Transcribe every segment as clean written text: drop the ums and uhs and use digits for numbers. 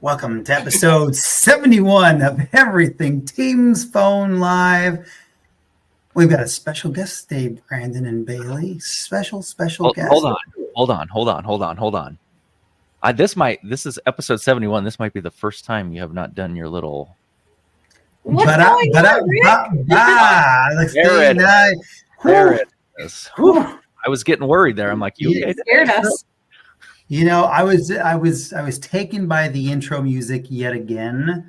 Welcome to episode 71 of Everything Teams Phone Live. We've got a special guest today, Brandon and Bailey. Special guest. Hold on. This is episode 71. This might be the first time you have not done your little. There it is. Whew. I was getting worried there. I'm like, you okay? Scared us. You know, I was taken by the intro music yet again,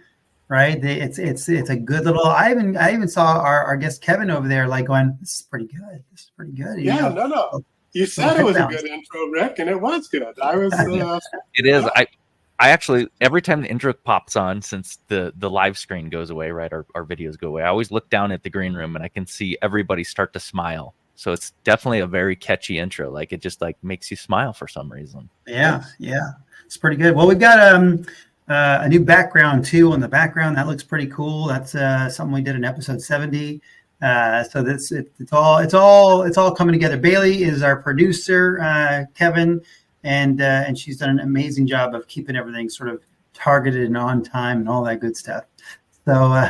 right? It's a good little. I even saw our guest Kevin over there, like going, "This is pretty good. This is pretty good." Yeah, no. You said it was a good intro, Rick, and it was good. I was. It is. I actually, every time the intro pops on, since the live screen goes away, right? Our videos go away. I always look down at the green room and I can see everybody start to smile. So it's definitely a very catchy intro. Like it just like makes you smile for some reason. Yeah. It's pretty good. Well, we've got a new background too on the background. That looks pretty cool. That's something we did in episode 70. So it's all coming together. Bailey is our producer, Kevin, and she's done an amazing job of keeping everything sort of targeted and on time and all that good stuff. So,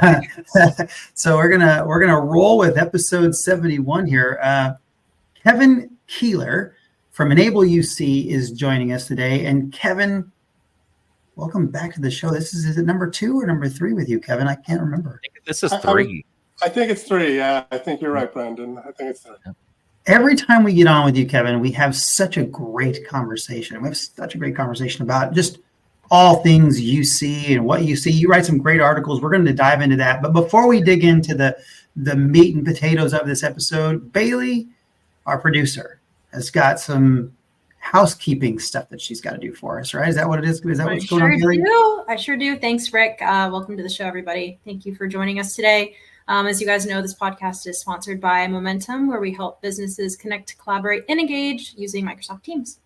so we're gonna roll with episode 71 here. Kevin Kieller from enableUC is joining us today, and Kevin, welcome back to the show. Is it number 2 or number 3 with you, Kevin? I can't remember. I think this is 3. I think it's 3. Yeah, I think you're right, Brandon. I think it's 3. Every time we get on with you, Kevin, we have such a great conversation. We have such a great conversation about just all things you see and what you see. You write some great articles. We're going to dive into that. But before we dig into the meat and potatoes of this episode, Bailey, our producer, has got some housekeeping stuff that she's got to do for us, right? Is that what it is? Is that what's going on, Bailey? I sure do. Thanks, Rick. Welcome to the show, everybody. Thank you for joining us today. As you guys know, this podcast is sponsored by Momentum, where we help businesses connect, collaborate, and engage using Microsoft Teams.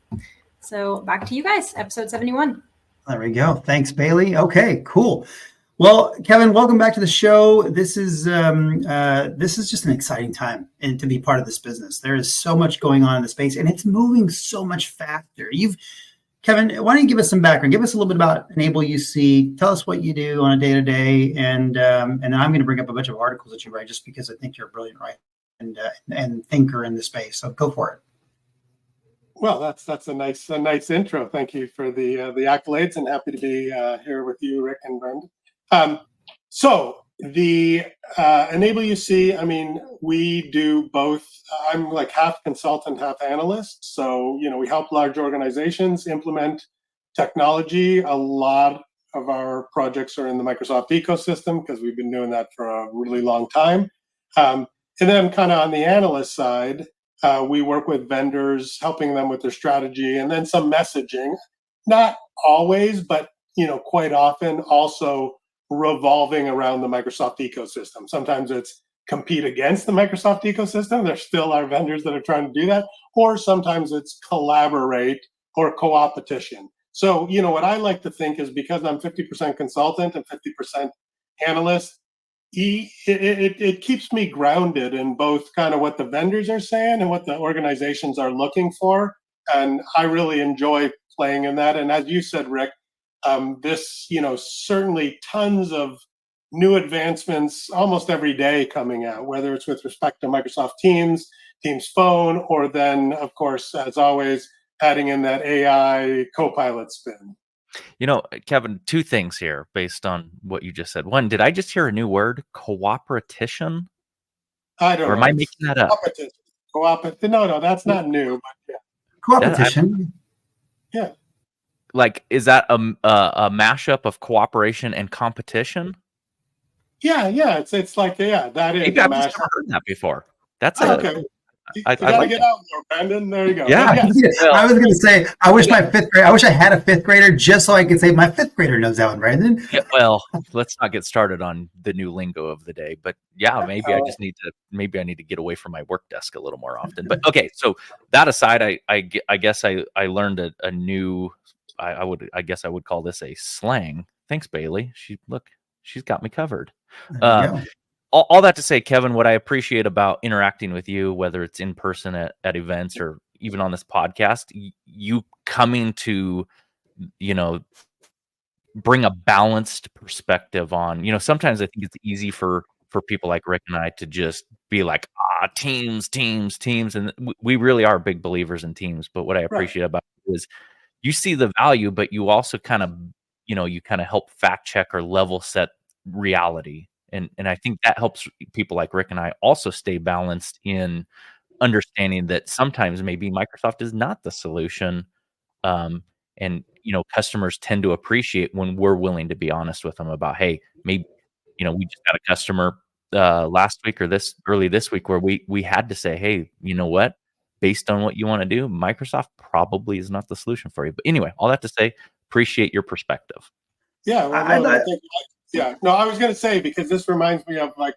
So back to you guys, episode 71. There we go. Thanks, Bailey. Okay, cool. Well, Kevin, welcome back to the show. This is just an exciting time and to be part of this business. There is so much going on in the space, and it's moving so much faster. Kevin, why don't you give us some background? Give us a little bit about enableUC. Tell us what you do on a day-to-day, and then I'm going to bring up a bunch of articles that you write, just because I think you're a brilliant writer and thinker in the space. So go for it. Well, that's a nice intro. Thank you for the accolades, and happy to be here with you, Rick and Brandon. So the enableUC, I mean, we do both. I'm like half consultant, half analyst. So, we help large organizations implement technology. A lot of our projects are in the Microsoft ecosystem because we've been doing that for a really long time. And then kind of on the analyst side, we work with vendors, helping them with their strategy, and then some messaging. Not always, but quite often also revolving around the Microsoft ecosystem. Sometimes it's compete against the Microsoft ecosystem. There still are vendors that are trying to do that. Or sometimes it's collaborate or co-opetition. So, what I like to think is, because I'm 50% consultant and 50% analyst, it keeps me grounded in both kind of what the vendors are saying and what the organizations are looking for. And I really enjoy playing in that. And as you said, Rick, this, certainly tons of new advancements almost every day coming out, whether it's with respect to Microsoft Teams, Teams Phone, or then, of course, as always, adding in that AI Copilot spin. Kevin, 2 things here based on what you just said. One, did I just hear a new word? Cooperation? I don't know. Or am I making that up? No, that's not new, but yeah. Cooperation. Yeah. Like, is that a mashup of cooperation and competition? Yeah. It's like, that is. Maybe I've just never heard that before. That's okay. You gotta get out more, Brandon. There you go. Yeah. I was going to say, I wish I had a 5th grader just so I could say my 5th grader knows that one, Brandon. Yeah, well, let's not get started on the new lingo of the day. But yeah, maybe I need to get away from my work desk a little more often. But okay, so that aside, I guess I learned a new. I guess I would call this a slang. Thanks, Bailey. She's got me covered. All that to say, Kevin, what I appreciate about interacting with you, whether it's in person at events or even on this podcast, you coming to, bring a balanced perspective on, sometimes I think it's easy for people like Rick and I to just be like, teams. And we really are big believers in teams. But what I appreciate about it is you see the value, but you also kind of, you kind of help fact check or level set reality. And I think that helps people like Rick and I also stay balanced in understanding that sometimes maybe Microsoft is not the solution. And customers tend to appreciate when we're willing to be honest with them about, hey, maybe we just got a customer last week or early this week where we had to say, hey, you know what, based on what you want to do, Microsoft probably is not the solution for you. But anyway, all that to say, appreciate your perspective. Yeah, well, no, I was going to say, because this reminds me of, like,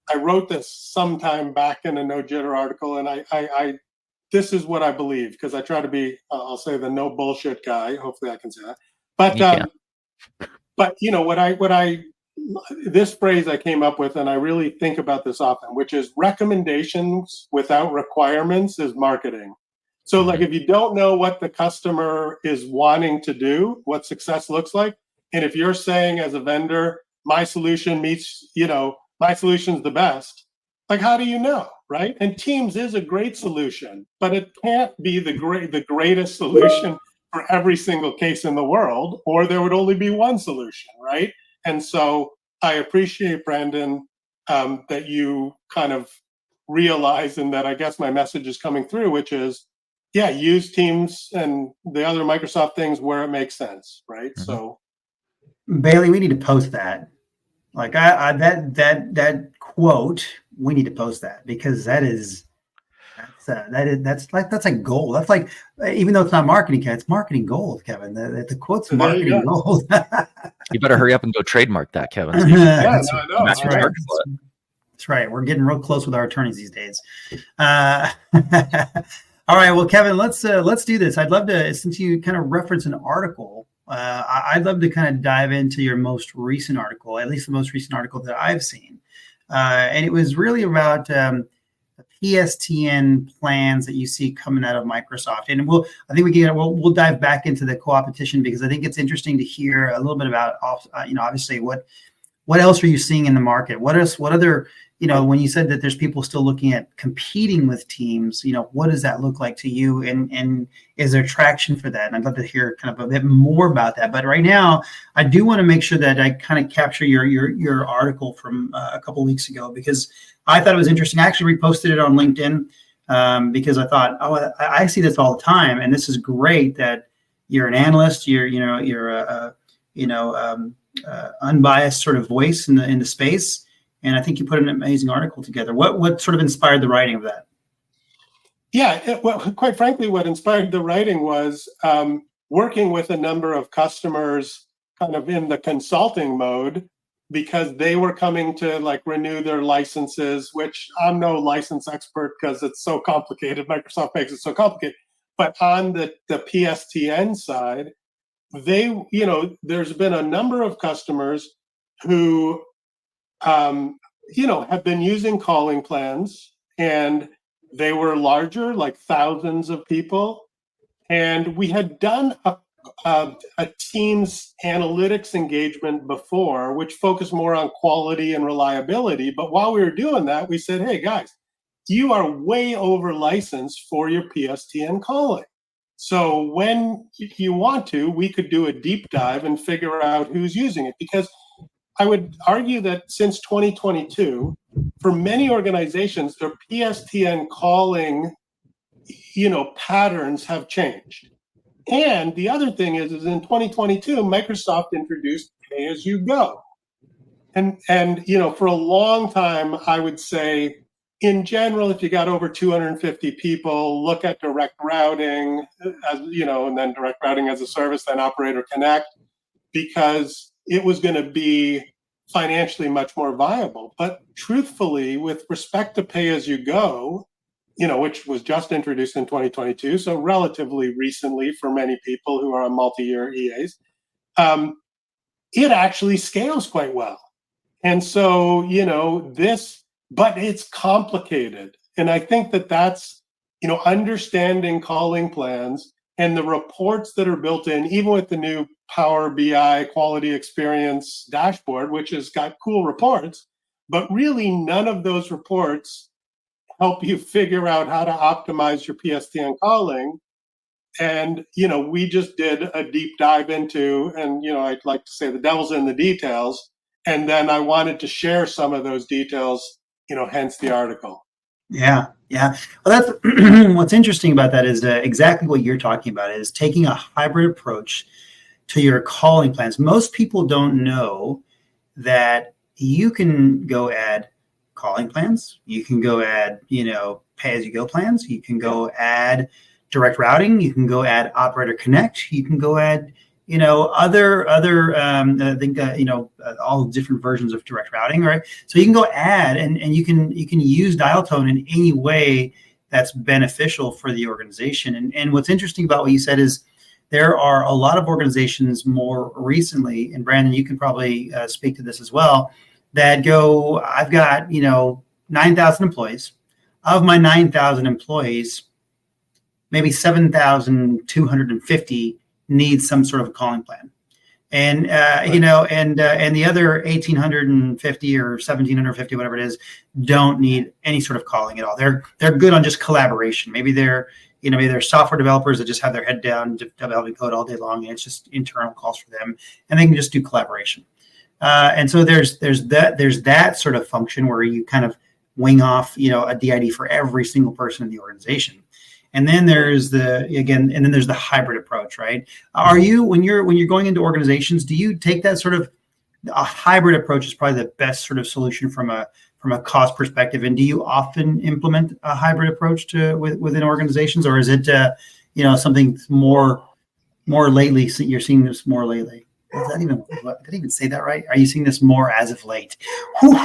I wrote this sometime back in a No Jitter article, and I this is what I believe, because I try to be, I'll say, the no bullshit guy. Hopefully I can say that. But this phrase I came up with, and I really think about this often, which is recommendations without requirements is marketing. So, like, if you don't know what the customer is wanting to do, what success looks like, and if you're saying as a vendor, my solution meets, my solution's the best, like, how do you know, right? And Teams is a great solution, but it can't be the greatest solution for every single case in the world, or there would only be one solution, right? And so I appreciate, Brandon, that you kind of realize, and that I guess my message is coming through, which is, yeah, use Teams and the other Microsoft things where it makes sense, right? Mm-hmm. So, Bailey, we need to post that. Like that quote, we need to post that, because that's a goal. That's like, even though it's not marketing, it's marketing gold, Kevin. The quote's marketing gold. You better hurry up and go trademark that, Kevin. That's right. That's right. We're getting real close with our attorneys these days. All right. Well, Kevin, let's do this. I'd love to, since you kind of referenced an article, I'd love to kind of dive into your most recent article, at least the most recent article that I've seen. And it was really about the PSTN plans that you see coming out of Microsoft. And I think we'll dive back into the co-opetition, because I think it's interesting to hear a little bit about, obviously what else are you seeing in the market? What other, when you said that there's people still looking at competing with Teams, what does that look like to you? And is there traction for that? And I'd love to hear kind of a bit more about that. But right now, I do want to make sure that I kind of capture your article from a couple of weeks ago, because I thought it was interesting. I actually reposted it on LinkedIn because I thought, I see this all the time, and this is great that you're an analyst. You're unbiased sort of voice in the space. And I think you put an amazing article together. What sort of inspired the writing of that? Yeah, well, quite frankly, what inspired the writing was working with a number of customers kind of in the consulting mode, because they were coming to, like, renew their licenses, which I'm no license expert because it's so complicated. Microsoft makes it so complicated. But on the PSTN side, there's been a number of customers who have been using calling plans, and they were larger, like thousands of people. And we had done a Teams analytics engagement before, which focused more on quality and reliability. But while we were doing that, we said, hey, guys, you are way over licensed for your PSTN calling. So when you want to, we could do a deep dive and figure out who's using it, because I would argue that since 2022, for many organizations, their PSTN calling, patterns have changed. And the other thing is in 2022, Microsoft introduced pay-as-you-go. And for a long time, I would say, in general, if you got over 250 people, look at direct routing, and then direct routing as a service, then Operator Connect, because it was going to be financially much more viable. But truthfully, with respect to pay-as-you-go, which was just introduced in 2022, so relatively recently for many people who are on multi-year EAs, it actually scales quite well. And so, but it's complicated. And I think that's, understanding calling plans And the reports that are built in, even with the new Power BI quality experience dashboard, which has got cool reports, but really none of those reports help you figure out how to optimize your PSTN calling. And, we just did a deep dive into, and, I'd like to say the devil's in the details. And then I wanted to share some of those details, hence the article. Yeah. Well, that's what's interesting about that is exactly what you're talking about is taking a hybrid approach to your calling plans. Most people don't know that you can go add calling plans. You can go add, pay-as-you-go plans. You can go add direct routing. You can go add operator connect. You can go add, other I think all different versions of direct routing, right? So you can go add and you can use dial tone in any way that's beneficial for the organization. And what's interesting about what you said is there are a lot of organizations more recently, and Brandon, you can probably speak to this as well, that go, I've got 9,000 employees. Of my 9,000 employees, maybe 7,250 needs some sort of a calling plan, and and the other 1,850 or 1,750, whatever it is, don't need any sort of calling at all. They're good on just collaboration. Maybe they're software developers that just have their head down developing code all day long, and it's just internal calls for them, and they can just do collaboration. And so there's that sort of function where you kind of wing off a DID for every single person in the organization. And then there's the hybrid approach, right? Are you, when you're going into organizations, do you take that sort of a hybrid approach is probably the best sort of solution from a cost perspective? And do you often implement a hybrid approach within organizations, or is it something more lately? So you're seeing this more lately. Did I even say that right? Are you seeing this more as of late? Whew.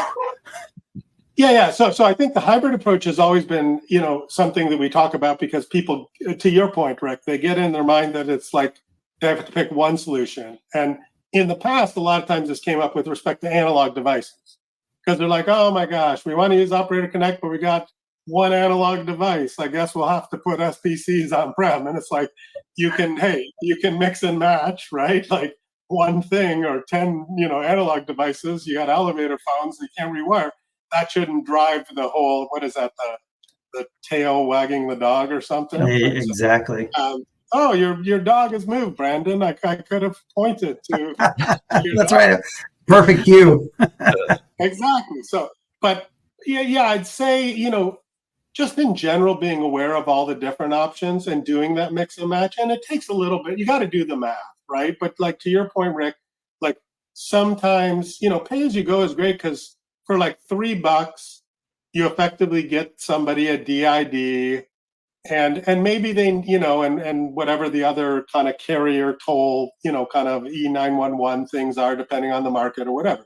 Yeah. So I think the hybrid approach has always been, something that we talk about because people, to your point, Rick, they get in their mind that it's like they have to pick one solution. And in the past, a lot of times this came up with respect to analog devices because they're like, oh my gosh, we want to use Operator Connect, but we got one analog device. I guess we'll have to put SPCs on-prem. And it's like, you can mix and match, right? Like one thing or 10, analog devices. You got elevator phones that you can't rewire. That shouldn't drive the whole, what is that, the tail wagging the dog or something? Exactly. So, your dog has moved, Brandon. I could have pointed to. That's right. Perfect cue. Exactly. So, but yeah, I'd say, just in general, being aware of all the different options and doing that mix and match. And it takes a little bit. You got to do the math, right? But like to your point, Rick, like sometimes, pay as you go is great because for like $3, you effectively get somebody a DID, and maybe they, and whatever the other kind of carrier toll, kind of E911 things are, depending on the market or whatever.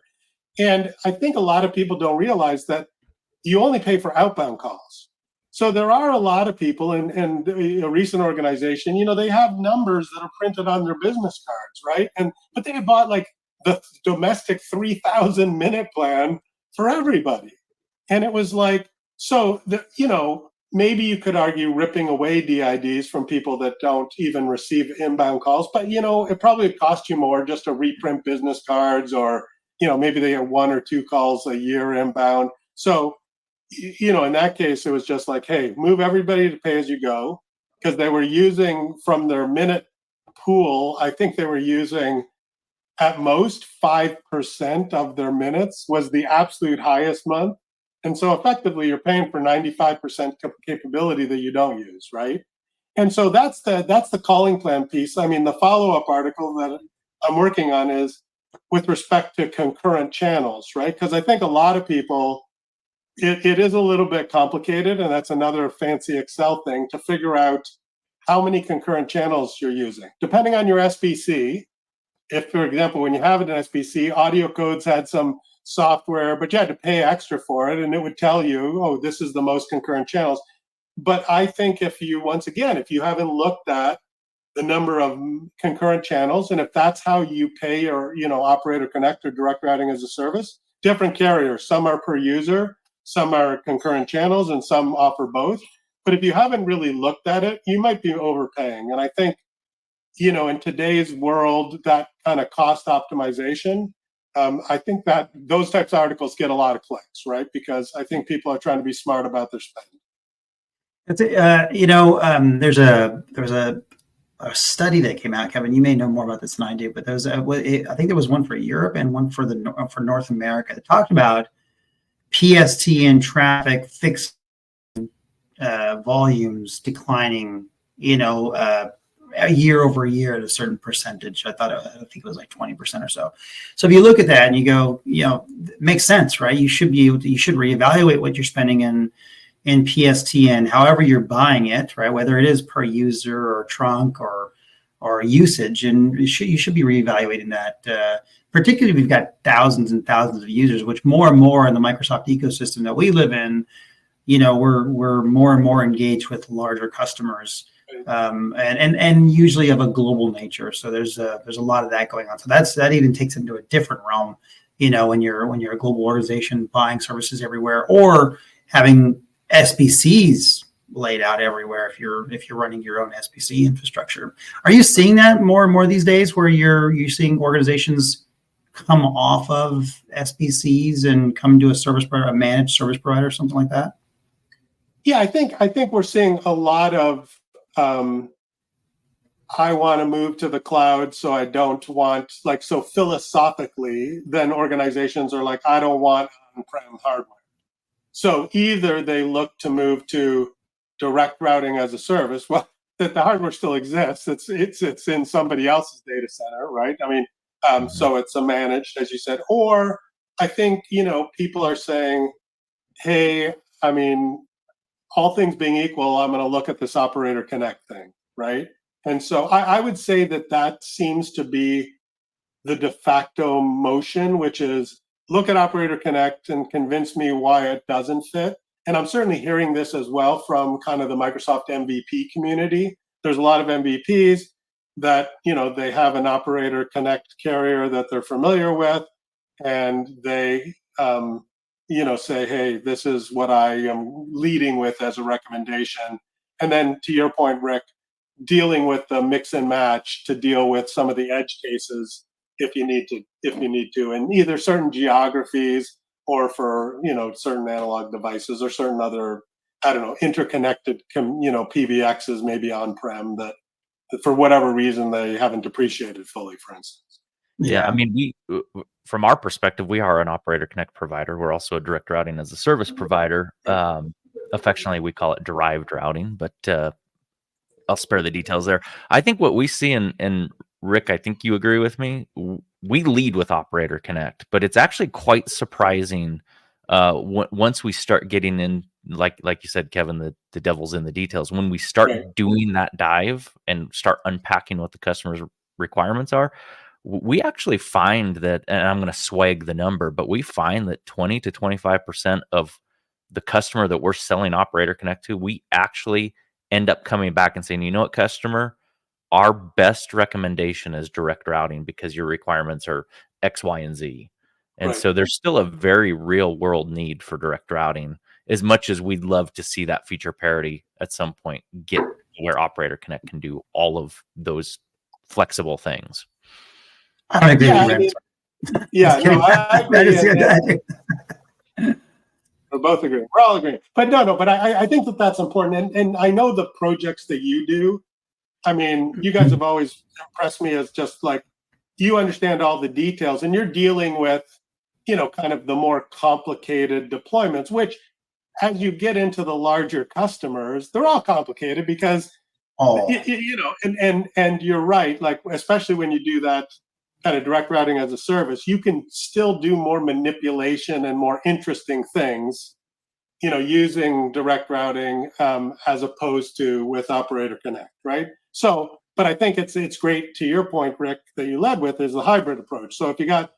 And I think a lot of people don't realize that you only pay for outbound calls. So there are a lot of people in a recent organization, they have numbers that are printed on their business cards, right? But they bought like the domestic 3,000 minute plan for everybody. And it was like, so, maybe you could argue ripping away DIDs from people that don't even receive inbound calls, but, it probably cost you more just to reprint business cards or, maybe they get 1 or 2 calls a year inbound. So, in that case, it was just like, hey, move everybody to pay as you go because they were using from their minute pool, I think they were using at most 5% of their minutes was the absolute highest month. And so effectively you're paying for 95% capability that you don't use, right? And so that's the calling plan piece. I mean, the follow-up article that I'm working on is with respect to concurrent channels, right? Because I think a lot of people, it is a little bit complicated, and that's another fancy Excel thing to figure out how many concurrent channels you're using. Depending on your SBC, if, for example, when you have an SBC, Audio Codes had some software, but you had to pay extra for it, and it would tell you, oh, this is the most concurrent channels. But I think if you haven't looked at the number of concurrent channels, and if that's how you pay your, Operator Connect or Direct Routing as a Service, different carriers, some are per user, some are concurrent channels, and some offer both. But if you haven't really looked at it, you might be overpaying. And I think, in today's world, that kind of cost optimization, I think that those types of articles get a lot of clicks, right? Because I think people are trying to be smart about their spend. That's there's a study that came out, Kevin. You may know more about this than I do, but I think there was one for Europe and one for North America that talked about PSTN traffic fixed volumes declining, year over year at a certain percentage. I think it was like 20% or so. So if you look at that and you go, it makes sense, right? You should reevaluate what you're spending in PSTN, however you're buying it, right? Whether it is per user or trunk or usage, and you should be reevaluating that. Particularly if we've got thousands and thousands of users, which more and more in the Microsoft ecosystem that we live in, we're more and more engaged with larger customers, and usually of a global nature. So there's a lot of that going on. So that even takes into a different realm, when you're a global organization buying services everywhere or having SBCs laid out everywhere if you're running your own SBC infrastructure. Are you seeing that more and more these days, where you're seeing organizations come off of SBCs and come to a managed service provider, something like that? Yeah, I think we're seeing a lot of I want to move to the cloud, so I don't want, so philosophically, then organizations are like, I don't want on-prem hardware. So either they look to move to direct routing as a service. Well, that the hardware still exists. It's in somebody else's data center, right? I mean, so it's a managed, as you said. Or I think, people are saying, hey, I mean, all things being equal, I'm going to look at this Operator Connect thing, right? And so I would say that seems to be the de facto motion, which is look at Operator Connect and convince me why it doesn't fit. And I'm certainly hearing this as well from kind of the Microsoft MVP community. There's a lot of MVPs that, they have an Operator Connect carrier that they're familiar with, and they, say, hey, this is what I am leading with as a recommendation. And then to your point, Rick, dealing with the mix and match to deal with some of the edge cases if you need to, in either certain geographies or for, certain analog devices or certain other, interconnected, PBXs maybe on-prem that for whatever reason they haven't depreciated fully, for instance. Yeah, I mean, we, from our perspective, we are an Operator Connect provider. We're also a direct routing as a service provider. Affectionately, we call it derived routing, but I'll spare the details there. I think what we see, and Rick, I think you agree with me, we lead with Operator Connect, but it's actually quite surprising once we start getting in, like you said, Kevin, the devil's in the details. When we start doing that dive and start unpacking what the customer's requirements are, we actually find that, and I'm going to swag the number, but we find that 20 to 25% of the customer that we're selling Operator Connect to, we actually end up coming back and saying, you know what, customer, our best recommendation is direct routing because your requirements are X, Y, and Z. And so there's still a very real world need for direct routing, as much as we'd love to see that feature parity at some point get where Operator Connect can do all of those flexible things. I agree with you. I agree. We're both agreeing. We're all agreeing. But but I think that's important. And I know the projects that you do, I mean, you guys have always impressed me as just like, you understand all the details and you're dealing with, kind of the more complicated deployments, which as you get into the larger customers, they're all complicated because, and you're right, like, especially when you do that kind of direct routing as a service, you can still do more manipulation and more interesting things, using direct routing as opposed to with Operator Connect, right? So, but I think it's great, to your point, Rick, that you led with, is the hybrid approach. So if you got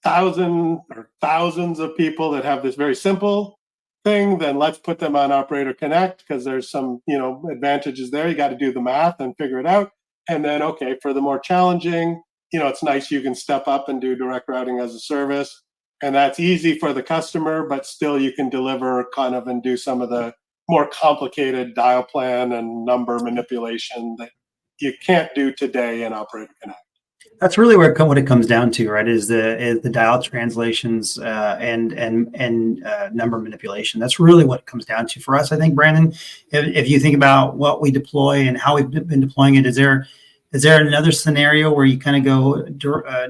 thousands of people that have this very simple thing, then let's put them on Operator Connect because there's some, advantages there. You got to do the math and figure it out. And then, okay, for the more challenging, it's nice you can step up and do direct routing as a service. And that's easy for the customer, but still you can deliver kind of and do some of the more complicated dial plan and number manipulation that you can't do today in Operator Connect. That's really what it comes down to, right? Is the dial translations and number manipulation. That's really what it comes down to for us. I think, Brandon, if you think about what we deploy and how we've been deploying it, is there another scenario where you kind of go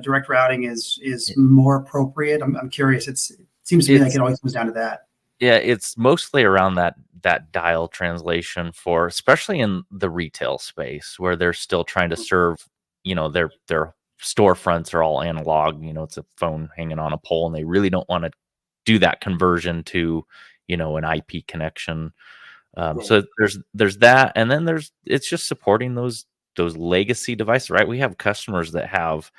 direct routing is more appropriate? I'm curious. It seems to me like it always comes down to that. Yeah, it's mostly around that dial translation for, especially in the retail space where they're still trying to serve, their storefronts are all analog, it's a phone hanging on a pole, and they really don't want to do that conversion to, an IP connection. Right. So there's that. And then it's just supporting those legacy devices, right? We have customers that have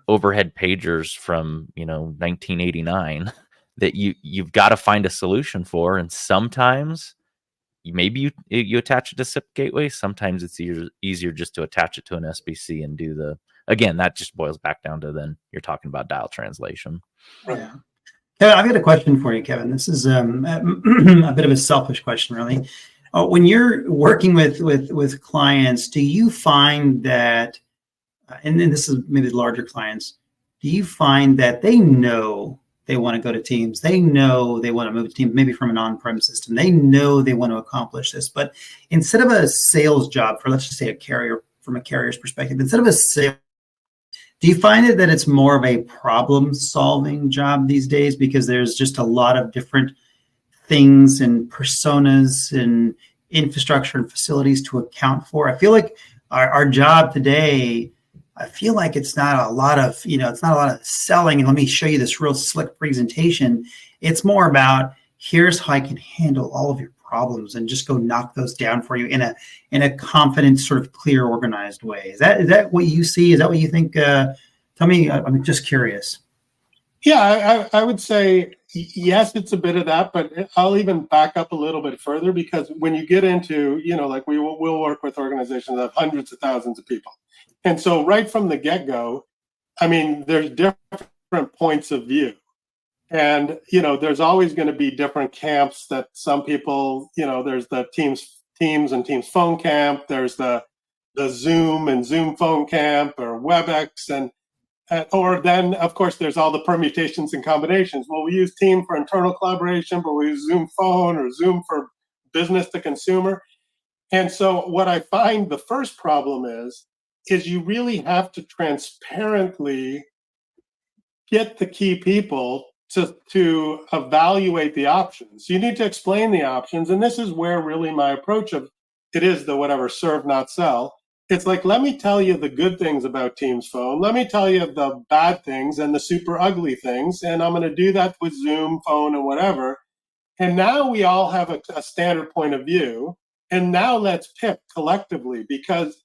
overhead pagers from, 1989 that you've got to find a solution for. And sometimes maybe you attach it to SIP gateway. Sometimes it's easier just to attach it to an SBC and do again, that just boils back down to then you're talking about dial translation. Yeah. Kevin, I've got a question for you, Kevin. This is a bit of a selfish question, really. When you're working with clients, do you find that, and then this is maybe larger clients, do you find that they know they want to go to Teams? They know they want to move to Teams, maybe from an on-prem system. They know they want to accomplish this, but instead of a sales job for, let's just say, from a carrier's perspective, instead of a sales, do you find that it's more of a problem-solving job these days because there's just a lot of different things and personas and infrastructure and facilities to account for? I feel like our job today, I feel like it's not a lot of, it's not a lot of selling and let me show you this real slick presentation. It's more about, here's how I can handle all of your problems and just go knock those down for you in a confident, sort of clear, organized way. Is that what you see? Is that what you think? Tell me, I'm just curious. Yeah, I would say yes, it's a bit of that, but I'll even back up a little bit further, because when you get into, like we'll work with organizations that have hundreds of thousands of people. And so right from the get-go, there's different points of view. And, there's always going to be different camps that some people, there's the Teams and Teams phone camp, there's the Zoom and Zoom phone camp, or WebEx, or then, of course, there's all the permutations and combinations. Well, we use Team for internal collaboration, but we use Zoom phone or Zoom for business to consumer. And so what I find the first problem is you really have to transparently get the key people to evaluate the options. You need to explain the options. And this is where really my approach of it is the whatever, serve, not sell. It's like, let me tell you the good things about Teams phone. Let me tell you the bad things and the super ugly things. And I'm going to do that with Zoom phone and whatever. And now we all have a standard point of view. And now let's pick collectively, because,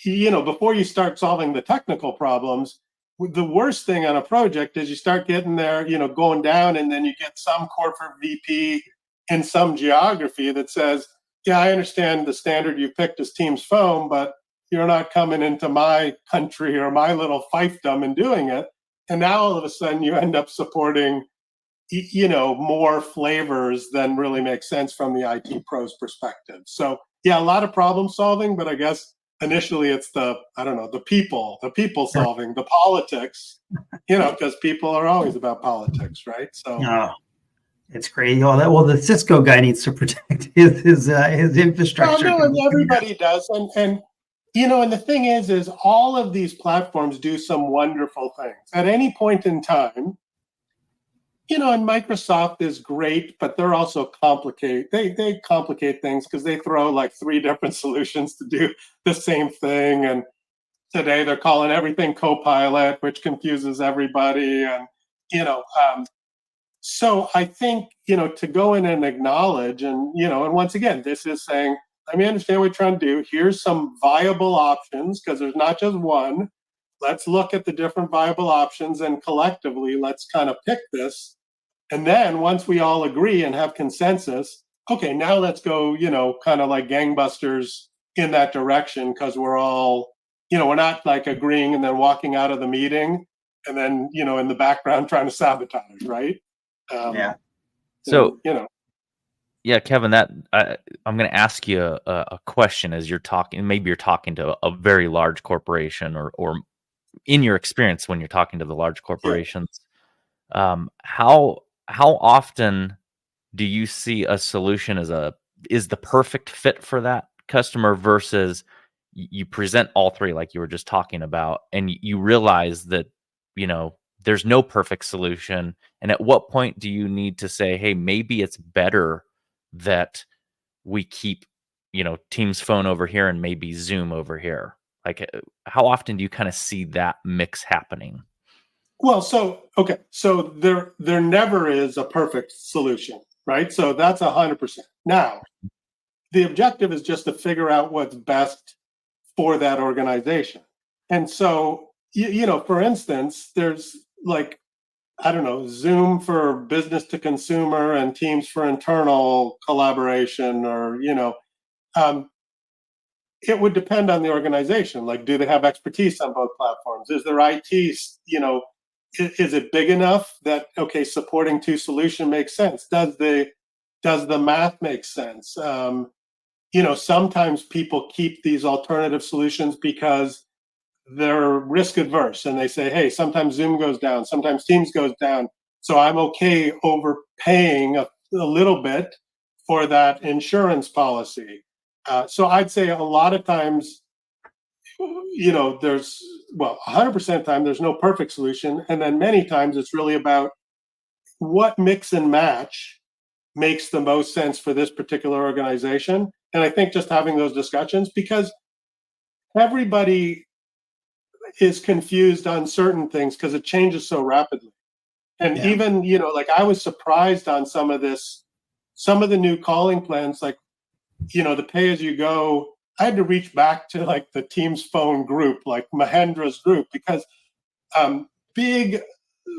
before you start solving the technical problems, the worst thing on a project is you start getting there, going down, and then you get some corporate VP in some geography that says, yeah, I understand the standard you picked is Teams phone, but you're not coming into my country or my little fiefdom and doing it. And now all of a sudden you end up supporting, more flavors than really makes sense from the IT pros perspective. So yeah, a lot of problem solving, but I guess initially it's the people solving the politics, because people are always about politics, right? So it's crazy. Well, the Cisco guy needs to protect his infrastructure. No, and everybody does. And the thing is all of these platforms do some wonderful things at any point in time. And Microsoft is great, but they're also complicate. They complicate things because they throw like 3 different solutions to do the same thing. And today they're calling everything Copilot, which confuses everybody. And, so I think, to go in and acknowledge and once again, this is saying, let me understand what you're trying to do. Here's some viable options, because there's not just one. Let's look at the different viable options, and collectively, let's kind of pick this. And then once we all agree and have consensus, okay, now let's go, kind of like gangbusters in that direction, because we're all, we're not like agreeing and then walking out of the meeting and then, in the background trying to sabotage, right? So, Yeah, Kevin, that I'm going to ask you a question as you're talking. Maybe you're talking to a very large corporation, or in your experience when you're talking to the large corporations, how often do you see a solution as is the perfect fit for that customer versus you present all three like you were just talking about, and you realize that there's no perfect solution, and at what point do you need to say, hey, maybe it's better that we keep Teams Phone over here and maybe Zoom over here? Like, how often do you kind of see that mix happening? Well, so there never is a perfect solution, right? So that's 100%. Now, the objective is just to figure out what's best for that organization. And so, for instance, there's like, I don't know, Zoom for business to consumer and Teams for internal collaboration, or, it would depend on the organization. Like, do they have expertise on both platforms? Is their IT, is it big enough that, okay, supporting two solutions makes sense? Does the math make sense? Sometimes people keep these alternative solutions because they're risk adverse, and they say, hey, sometimes Zoom goes down, sometimes Teams goes down, so I'm okay overpaying a little bit for that insurance policy. So I'd say a lot of times, there's 100% of the time there's no perfect solution, and then many times it's really about what mix and match makes the most sense for this particular organization. And I think just having those discussions, because everybody is confused on certain things because it changes so rapidly. And even, like, I was surprised on some of the new calling plans, like, the pay as you go. I had to reach back to like the Teams Phone group, like Mahendra's group, because big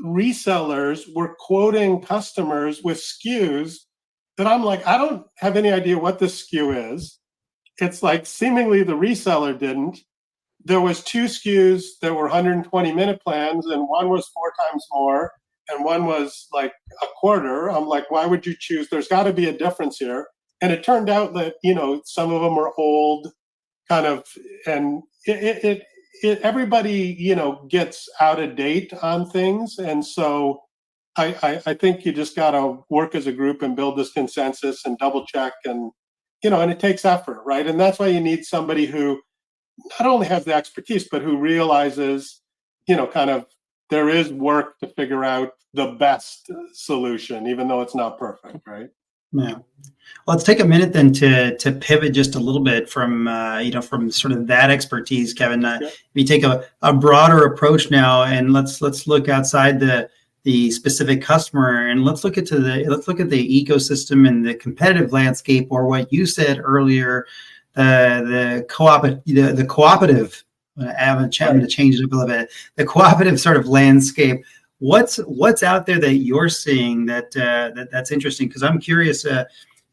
resellers were quoting customers with SKUs that I'm like, I don't have any idea what this SKU is. It's like seemingly the reseller didn't. There was 2 SKUs that were 120-minute plans, and one was 4 times more, and one was like a quarter. I'm like, why would you choose? There's got to be a difference here. And it turned out that, some of them were old, kind of, and everybody, gets out of date on things. And so I think you just got to work as a group and build this consensus and double check, and, and it takes effort, right? And that's why you need somebody who not only has the expertise, but who realizes, kind of, there is work to figure out the best solution, even though it's not perfect, right? Yeah. Well, let's take a minute then to pivot just a little bit from from sort of that expertise, Kevin. We take a broader approach now, and let's look outside the specific customer, and let's look at the ecosystem and the competitive landscape, or what you said earlier, the cooperative. I'm to change it up a little bit. The cooperative sort of landscape. What's out there that you're seeing that's interesting? Because I'm curious.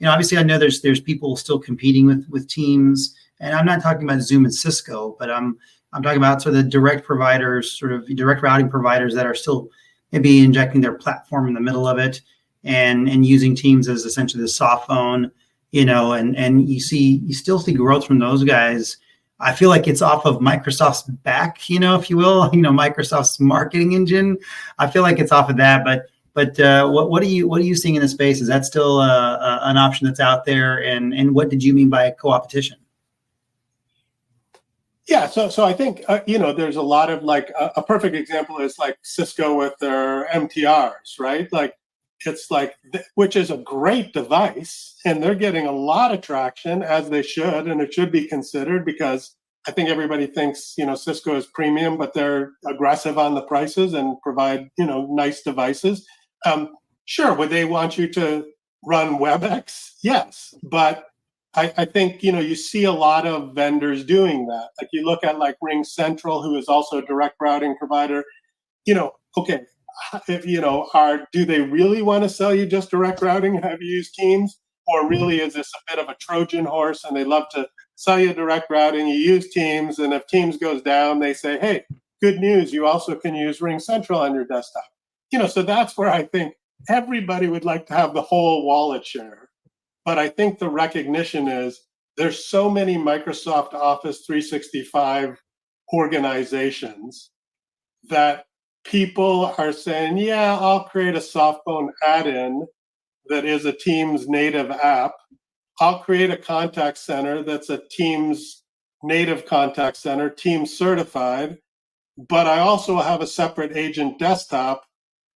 Obviously, I know there's people still competing with Teams, and I'm not talking about Zoom and Cisco, but I'm talking about sort of the direct providers, sort of direct routing providers that are still maybe injecting their platform in the middle of it, and using Teams as essentially the soft phone. And you still see growth from those guys. I feel like it's off of Microsoft's back, if you will, Microsoft's marketing engine. I feel like it's off of that, but what are you seeing in the space? Is that still an option that's out there? And what did you mean by co-opetition? Yeah, so I think there's a lot of, like, a perfect example is like Cisco with their MTRs, right? Like, it's like, which is a great device, and they're getting a lot of traction, as they should, and it should be considered, because I think everybody thinks Cisco is premium, but they're aggressive on the prices and provide nice devices. Sure, would they want you to run WebEx? Yes, but I think you see a lot of vendors doing that. Like, you look at like Ring Central, who is also a direct routing provider. Okay, if do they really want to sell you just direct routing and have you use Teams, or really is this a bit of a Trojan horse and they love to sell you direct routing, you use Teams, and if Teams goes down, they say, hey, good news, you also can use Ring Central on your desktop. So that's where I think everybody would like to have the whole wallet share. but I think the recognition is there's so many Microsoft Office 365 organizations that people are saying, yeah, I'll create a softphone add-in that is a Teams native app. I'll create a contact center that's a Teams native contact center, Teams certified, but I also have a separate agent desktop,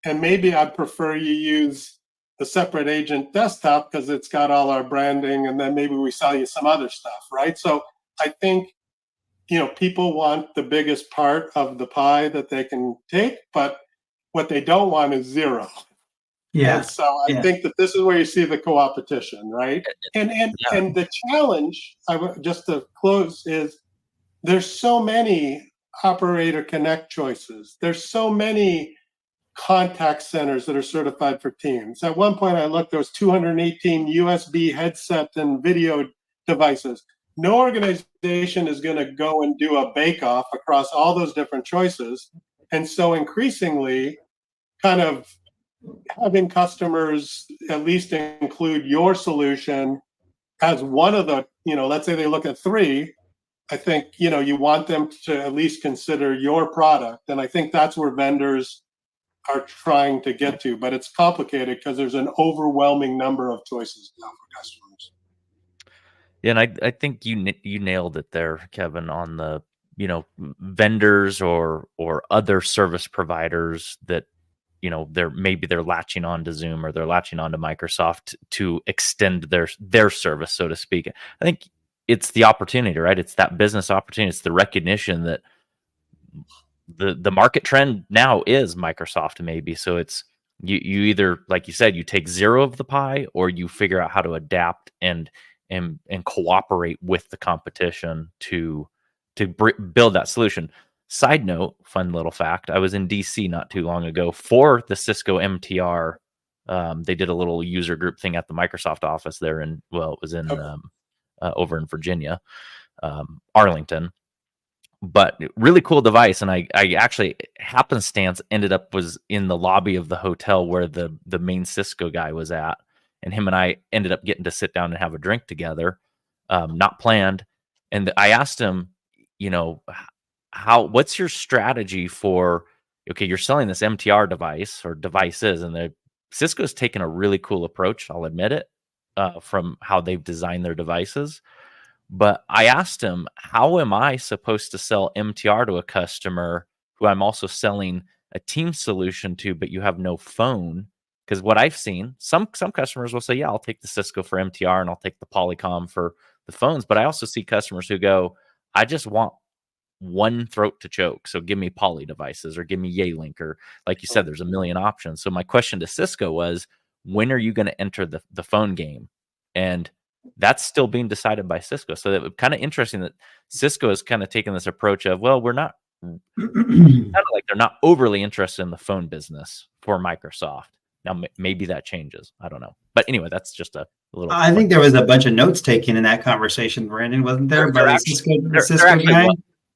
and maybe I'd prefer you use the separate agent desktop because it's got all our branding, and then maybe we sell you some other stuff, right? So I think, people want the biggest part of the pie that they can take, but what they don't want is zero. Yeah. And so I think that this is where you see the co-opetition, right? And the challenge, just to close, is there's so many operator connect choices. There's so many contact centers that are certified for Teams. At one point I looked, there was 218 USB headset and video devices. No organization is going to go and do a bake-off across all those different choices. And so increasingly, kind of having customers at least include your solution as one of the, let's say they look at three, I think, you want them to at least consider your product. And I think that's where vendors are trying to get to, but it's complicated because there's an overwhelming number of choices now for customers. Yeah, and I think you nailed it there, Kevin, on the vendors or other service providers that they're latching on to Zoom or they're latching on to Microsoft to extend their service, so to speak. I think it's the opportunity, right? It's that business opportunity. It's the recognition that the market trend now is Microsoft, maybe. So it's you either, like you said, you take zero of the pie, or you figure out how to adapt and cooperate with the competition to build that solution. Side note, fun little fact: I was in DC not too long ago for the Cisco MTR. They did a little user group thing at the Microsoft office there it was in over in Virginia, Arlington. But really cool device, and I actually happenstance was in the lobby of the hotel where the main Cisco guy was at, and him and I ended up getting to sit down and have a drink together, not planned. And I asked him, what's your strategy for, okay, you're selling this MTR device or devices, and Cisco's taken a really cool approach, I'll admit it, from how they've designed their devices. But I asked him, how am I supposed to sell MTR to a customer who I'm also selling a Teams solution to, but you have no phone? Because what I've seen, some customers will say, yeah, I'll take the Cisco for MTR and I'll take the Polycom for the phones. But I also see customers who go, I just want one throat to choke. So give me Poly devices or give me Yealink, or like you said, there's a million options. So my question to Cisco was, when are you going to enter the phone game? And that's still being decided by Cisco. So that was kind of interesting that Cisco has kind of taken this approach of, well, we're not kind of like they're not overly interested in the phone business for Microsoft. Now, maybe that changes. I don't know. But anyway, that's just a little. I think there was a bunch of notes taken in that conversation, Brandon, wasn't there? Cisco guy?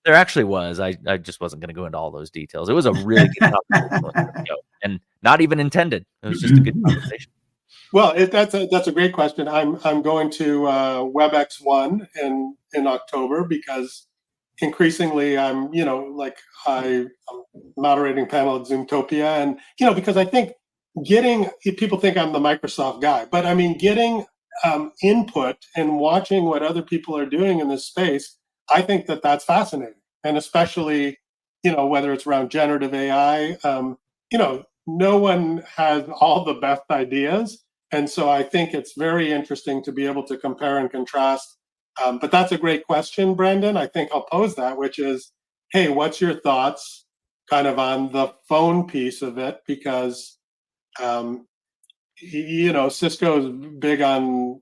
There actually was. I just wasn't going to go into all those details. It was a really good conversation, and not even intended. It was just a good conversation. Well, that's a great question. I'm going to WebEx1 in October because increasingly I'm moderating panel at Zoomtopia, and because I think people think I'm the Microsoft guy, but I mean getting input and watching what other people are doing in this space, I think that's fascinating, and especially whether it's around generative AI, no one has all the best ideas. And so I think it's very interesting to be able to compare and contrast. But that's a great question, Brandon. I think I'll pose that, which is, hey, what's your thoughts kind of on the phone piece of it? Because, Cisco is big on,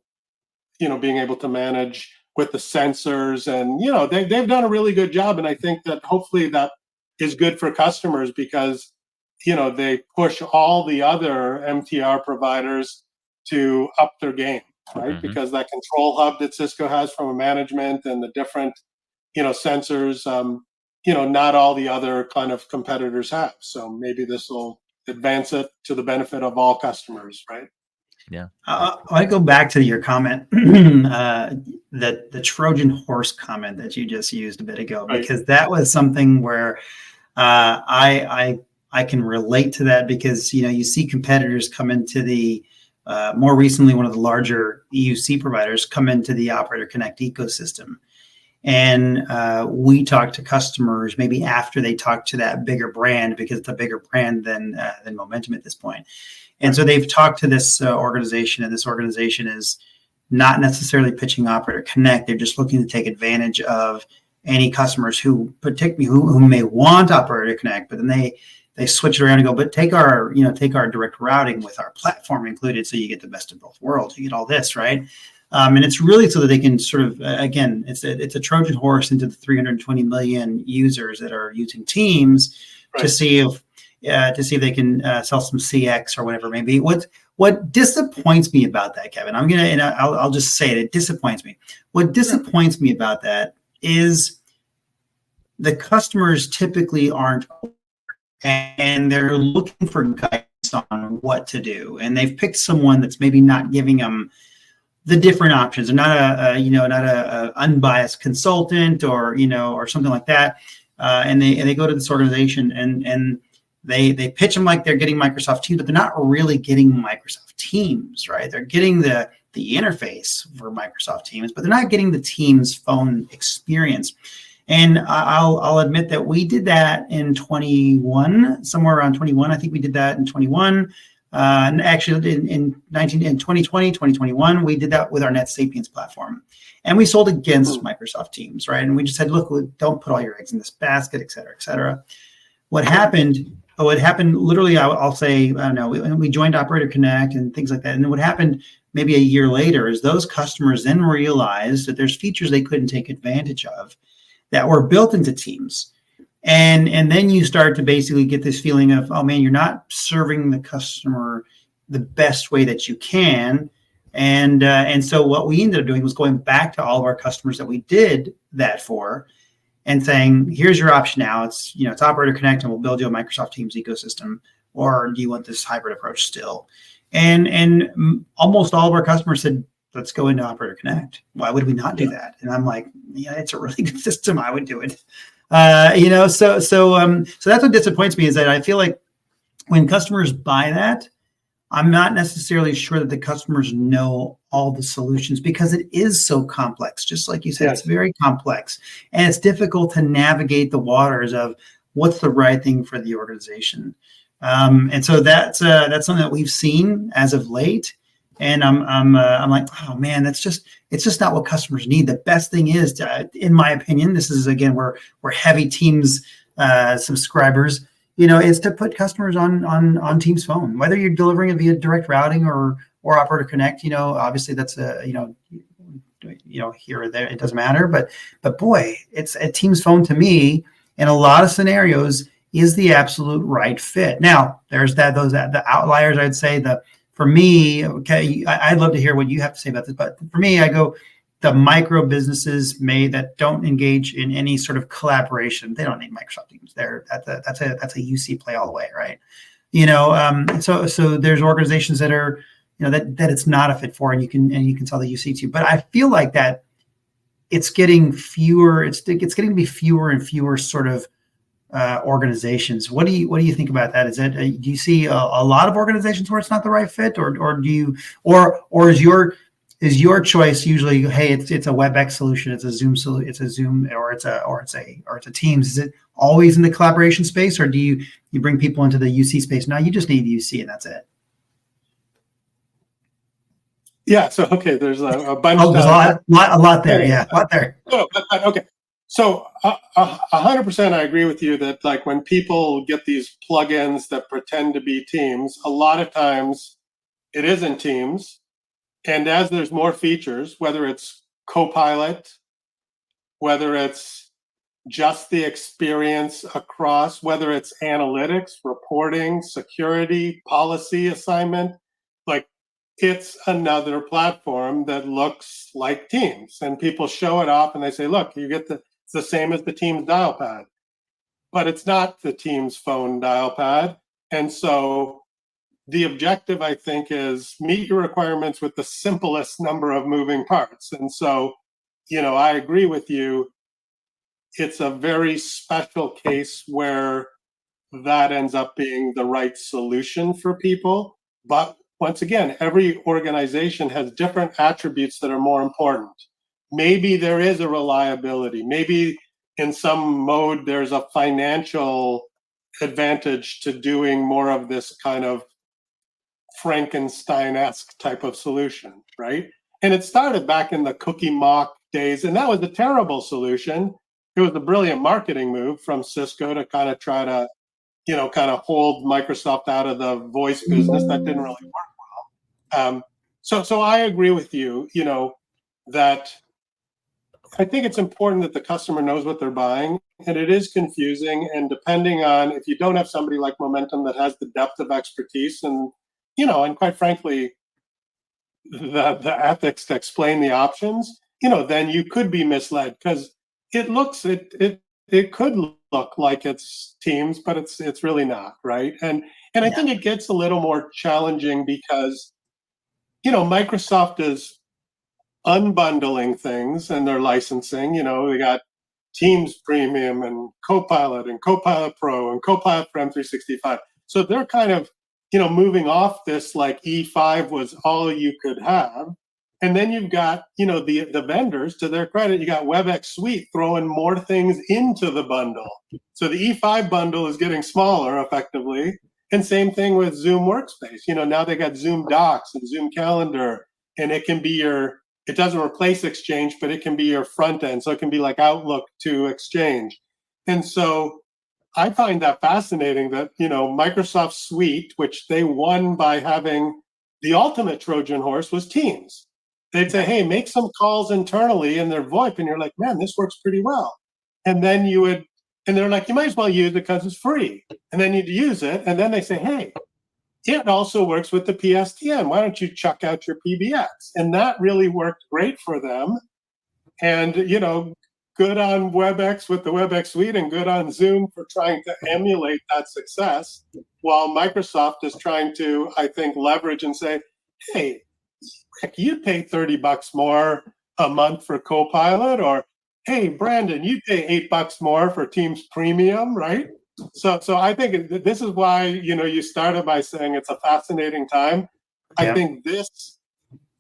being able to manage with the sensors. And, they've done a really good job. And I think that hopefully that is good for customers because, they push all the other MTR providers to up their game, right? Mm-hmm. Because that control hub that Cisco has from a management and the different, sensors, not all the other kind of competitors have. So maybe this will advance it to the benefit of all customers, right? Yeah. I go back to your comment, that the Trojan horse comment that you just used a bit ago, Right. because that was something where I can relate to that, because you see competitors come into the more recently, one of the larger EUC providers come into the Operator Connect ecosystem. And we talk to customers maybe after they talk to that bigger brand, because it's a bigger brand than Momentum at this point. And so they've talked to this organization, and this organization is not necessarily pitching Operator Connect. They're just looking to take advantage of any customers who particularly who may want Operator Connect, but then they switch it around and go, but take our direct routing with our platform included, so you get the best of both worlds. You get all this, right? And it's really so that they can sort of, again, it's a Trojan horse into the 320 million users that are using Teams, right, to see if they can sell some CX or whatever it may be. What disappoints me about that, Kevin, I'll just say it disappoints me. What disappoints me about that is the customers typically aren't, and they're looking for guidance on what to do, and they've picked someone that's maybe not giving them the different options. They're not a unbiased consultant or something like that, and they go to this organization and they pitch them like they're getting Microsoft Teams, but they're not really getting Microsoft Teams, right? They're getting the interface for Microsoft Teams, but they're not getting the Teams phone experience. And I'll admit that we did that in 21, somewhere around 21. I think we did that in 21. And actually in 2020, 2021, we did that with our NetSapiens platform. And we sold against Microsoft Teams, right? And we just said, look, don't put all your eggs in this basket, et cetera, et cetera. What happened literally, I'll say, I don't know, we joined Operator Connect and things like that. And then what happened maybe a year later is those customers then realized that there's features they couldn't take advantage of that were built into Teams. And then you start to basically get this feeling of, oh man, you're not serving the customer the best way that you can. And so what we ended up doing was going back to all of our customers that we did that for and saying, here's your option now. It's Operator Connect, and we'll build you a Microsoft Teams ecosystem. Or do you want this hybrid approach still? And almost all of our customers said, let's go into Operator Connect. Why would we not do that? And I'm like, yeah, it's a really good system. I would do it. So that's what disappoints me, is that I feel like when customers buy that, I'm not necessarily sure that the customers know all the solutions, because it is so complex. Just like you said, It's very complex, and it's difficult to navigate the waters of what's the right thing for the organization. And so that's something that we've seen as of late. And I'm like, oh man, it's just not what customers need. The best thing is, in my opinion, this is again we're heavy Teams subscribers. Is to put customers on Teams phone, whether you're delivering it via direct routing or Operator Connect. Obviously that's here or there, it doesn't matter. But boy, it's a Teams phone to me in a lot of scenarios is the absolute right fit. Now there's the outliers. I'd say for me, okay, I'd love to hear what you have to say about this, but for me, I go the micro businesses that don't engage in any sort of collaboration. They don't need Microsoft Teams. That's a UC play all the way, right? So there's organizations that are that it's not a fit for, and you can sell the UC to. But I feel like that it's getting fewer. It's getting to be fewer and fewer sort of organizations. What do you think about that? Is do you see a lot of organizations where it's not the right fit, or is your choice usually, hey, it's a WebEx solution, it's a Zoom or it's a Teams? Is it always in the collaboration space, or do you bring people into the UC space? No, you just need UC and that's it. Yeah. So okay, there's a bunch. There's a lot there. Yeah, a lot there. Okay. So 100%, I agree with you that like when people get these plugins that pretend to be Teams, a lot of times it isn't Teams. And as there's more features, whether it's Copilot, whether it's just the experience across, whether it's analytics, reporting, security, policy assignment, like it's another platform that looks like Teams. And people show it off and they say, look, it's the same as the Teams dial pad, but it's not the Teams phone dial pad. And so the objective, I think, is meet your requirements with the simplest number of moving parts. And so, I agree with you. It's a very special case where that ends up being the right solution for people. But once again, every organization has different attributes that are more important. Maybe there is a reliability. Maybe in some mode, there's a financial advantage to doing more of this kind of Frankenstein-esque type of solution, right? And it started back in the cookie mock days, and that was a terrible solution. It was a brilliant marketing move from Cisco to kind of try to, kind of hold Microsoft out of the voice business. That didn't really work well. So I agree with you, that I think it's important that the customer knows what they're buying, and it is confusing. And depending on, if you don't have somebody like Momentum that has the depth of expertise and, and quite frankly, the ethics to explain the options, then you could be misled, because it could look like it's Teams, but it's really not, right? And I think it gets a little more challenging because, Microsoft is unbundling things and they're licensing. They got Teams Premium and Copilot Pro and Copilot for M365. So they're kind of, moving off this, like E5 was all you could have. And then you've got, the vendors, to their credit, you got WebEx Suite throwing more things into the bundle. So the E5 bundle is getting smaller effectively. And same thing with Zoom Workspace. Now they got Zoom Docs and Zoom Calendar, and it can be it doesn't replace Exchange, but it can be your front end. So it can be like Outlook to Exchange. And so I find that fascinating that, Microsoft Suite, which they won by having the ultimate Trojan horse, was Teams. They'd say, hey, make some calls internally in their VoIP. And you're like, man, this works pretty well. And then and they're like, you might as well use it because it's free. And then you'd use it. And then they say, hey, it also works with the PSTN. Why don't you chuck out your PBX? And that really worked great for them. And, good on WebEx with the WebEx Suite, and good on Zoom for trying to emulate that success, while Microsoft is trying to, I think, leverage and say, hey, you pay $30 more a month for Copilot, or hey, Brandon, you pay $8 more for Teams Premium, right? So I think this is why, you started by saying it's a fascinating time. Yeah. I think this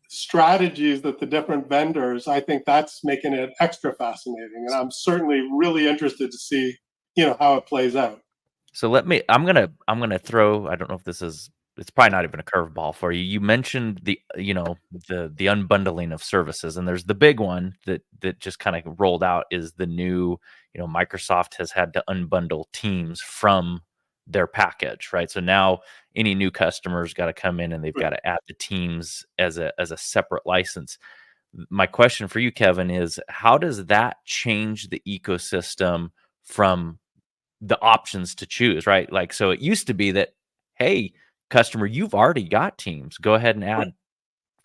strategies that the different vendors, I think that's making it extra fascinating. And I'm certainly really interested to see, how it plays out. So I'm gonna throw, I don't know if it's probably not even a curveball for you. You mentioned the unbundling of services, and there's the big one that just kind of rolled out is the new, Microsoft has had to unbundle Teams from their package, right? So now any new customers got to come in and they've got to add the Teams as a separate license. My question for you, Kevin, is how does that change the ecosystem from the options to choose, right? Like, so it used to be that, hey, customer, you've already got Teams. Go ahead and add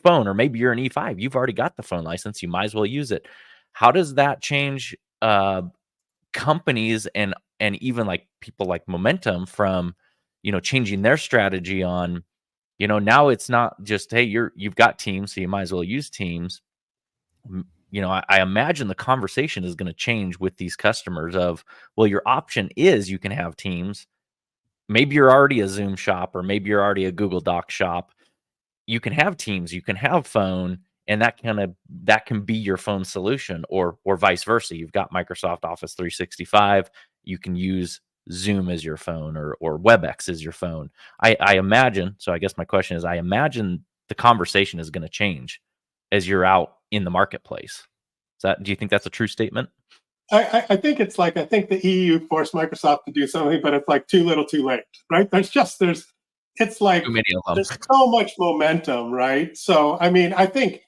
phone, or maybe you're an E5. You've already got the phone license. You might as well use it. How does that change companies and even like people like Momentum from, changing their strategy on, now it's not just, hey, you've got Teams, so you might as well use Teams. I imagine the conversation is going to change with these customers of, well, your option is you can have Teams. Maybe you're already a Zoom shop, or maybe you're already a Google Doc shop. You can have Teams, you can have phone, and that can be your phone solution, or vice versa. You've got Microsoft Office 365. You can use Zoom as your phone, or WebEx as your phone. I imagine. So I guess my question is, I imagine the conversation is going to change as you're out in the marketplace. Do you think that's a true statement? I think it's like, I think the EU forced Microsoft to do something, but it's like too little too late, right? It's like, there's so much momentum, right? So, I mean, I think,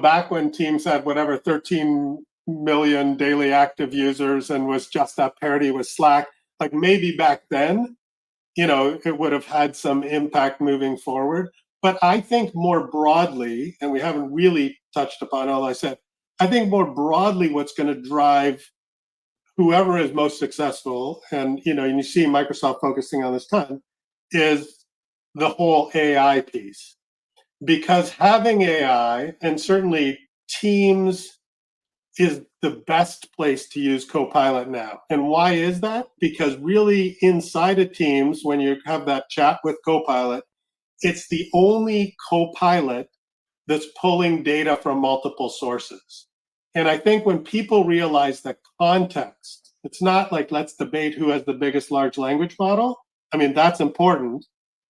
back when Teams had whatever, 13 million daily active users and was just at parity with Slack, like maybe back then, it would have had some impact moving forward. But I think more broadly, and we haven't really touched upon all I said, I think more broadly what's going to drive whoever is most successful, and you see Microsoft focusing on this ton, is the whole AI piece, because having AI, and certainly Teams is the best place to use Copilot now. And why is that? Because really inside of Teams, when you have that chat with Copilot, it's the only Copilot that's pulling data from multiple sources. And I think when people realize that context, it's not like, let's debate who has the biggest large language model. I mean, that's important,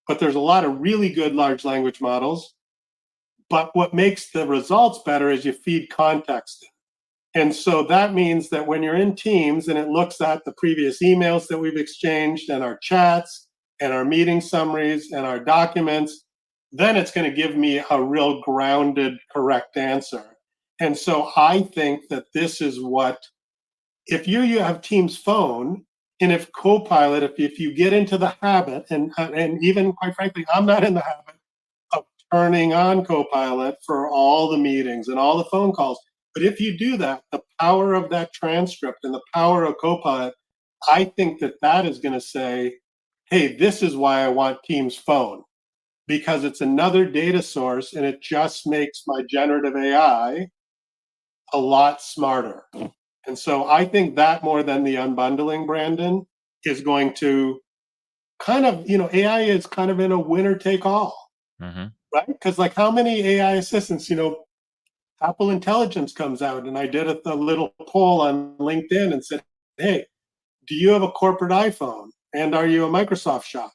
but there's a lot of really good large language models. But what makes the results better is you feed context. And so that means that when you're in Teams and it looks at the previous emails that we've exchanged and our chats and our meeting summaries and our documents, then it's going to give me a real grounded, correct answer. And so I think that this is what, if you have Teams Phone, and if Copilot, if you get into the habit, and even quite frankly, I'm not in the habit of turning on Copilot for all the meetings and all the phone calls. But if you do that, the power of that transcript and the power of Copilot, I think that that is going to say, hey, this is why I want Teams Phone, because it's another data source and it just makes my generative AI a lot smarter. And so I think that more than the unbundling, Brandon, is going to kind of, AI is kind of in a winner take all, right? Because like how many AI assistants, Apple Intelligence comes out, and I did a little poll on LinkedIn and said, hey, do you have a corporate iPhone? And are you a Microsoft shop?